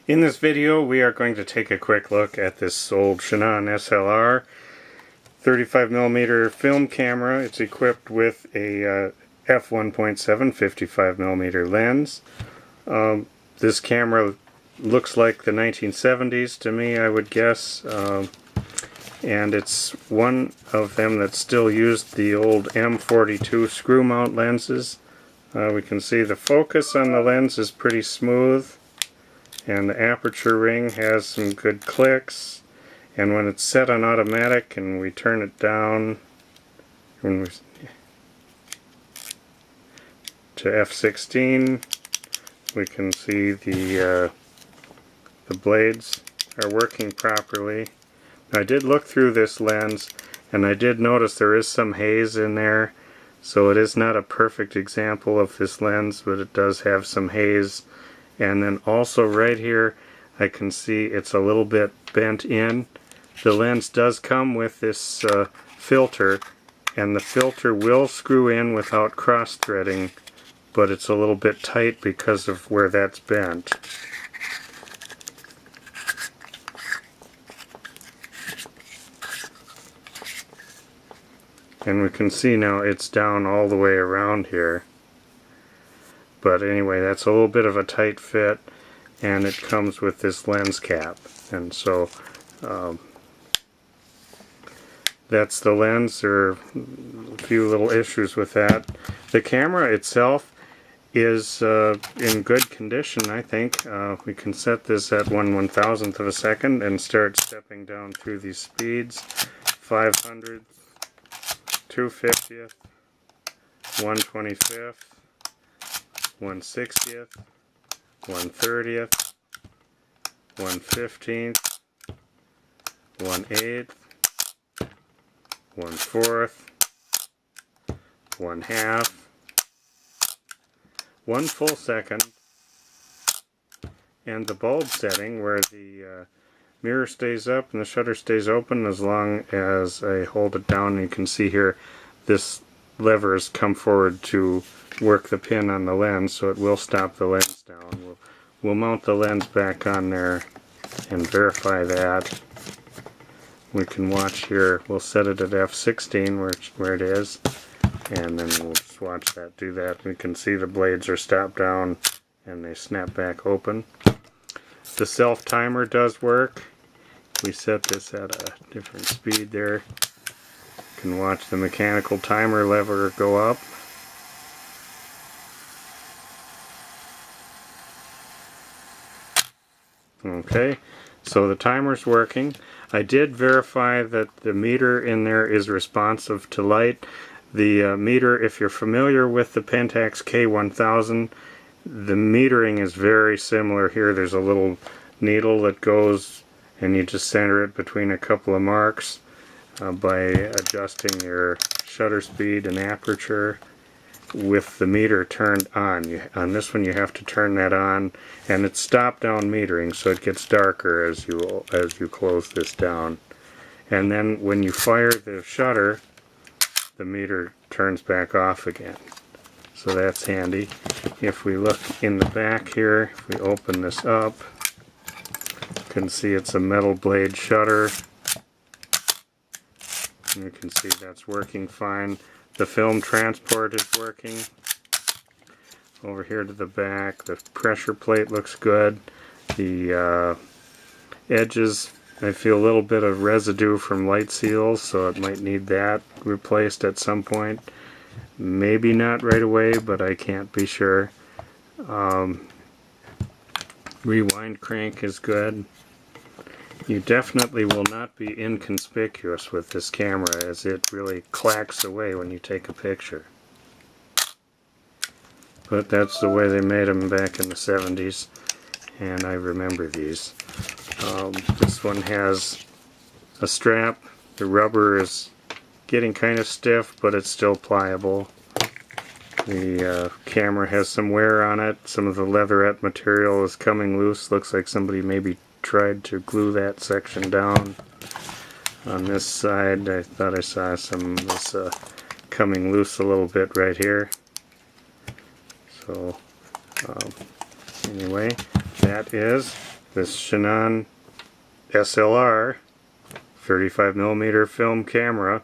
In this video we are going to take a quick look at this old Chinon SLR 35mm film camera. It's equipped with a f1.7 55mm lens. This camera looks like the 1970s to me, I would guess, and it's one of them that still used the old M42 screw mount lenses. We can see the focus on the lens is pretty smooth, and the aperture ring has some good clicks, and when it's set on automatic and we turn it down to f16, we can see the blades are working properly. Now, I did look through this lens and I did notice there is some haze in there, so it is not a perfect example of this lens, but it does have some haze. And then also right here I can see it's a little bit bent in. The lens does come with this filter, and the filter will screw in without cross threading, but it's a little bit tight because of where that's bent. And we can see now it's down all the way around here. But anyway, that's a little bit of a tight fit, and it comes with this lens cap. And so that's the lens. There are a few little issues with that. The camera itself is in good condition, I think. We can set this at 1/1000th of a second and start stepping down through these speeds. 500th, 250th, 125th, 1/60th, 1/30th, 1/15th, 1/8th, 1/4th, 1/2, 1 full second, and the bulb setting where the mirror stays up and the shutter stays open as long as I hold it down. And you can see here this lever has come forward to work the pin on the lens, so it will stop the lens down. We'll mount the lens back on there and verify that. We can watch here. We'll set it at f16 where it is, and then we'll just watch that do that. We can see the blades are stopped down and they snap back open. The self timer does work. We set this at a different speed there. You can watch the mechanical timer lever go up. Okay, so the timer's working. I did verify that the meter in there is responsive to light. The meter, if you're familiar with the Pentax K1000, the metering is very similar here. There's a little needle that goes and you just center it between a couple of marks by adjusting your shutter speed and aperture with the meter turned on. On this one you have to turn that on, and it's stop down metering, so it gets darker as you close this down. And then when you fire the shutter, the meter turns back off again. So that's handy. If we look in the back here, if we open this up, you can see it's a metal blade shutter. And you can see that's working fine. The film transport is working. Over here to the back, the pressure plate looks good. The edges, I feel a little bit of residue from light seals, so it might need that replaced at some point. Maybe not right away, but I can't be sure. Rewind crank is good. You definitely will not be inconspicuous with this camera, as it really clacks away when you take a picture. But that's the way they made them back in the 70s, and I remember these. This one has a strap. The rubber is getting kind of stiff, but it's still pliable. The camera has some wear on it. Some of the leatherette material is coming loose. Looks like somebody maybe tried to glue that section down. On this side I thought I saw some of this coming loose a little bit right here. So anyway, that is this Chinon SLR 35mm film camera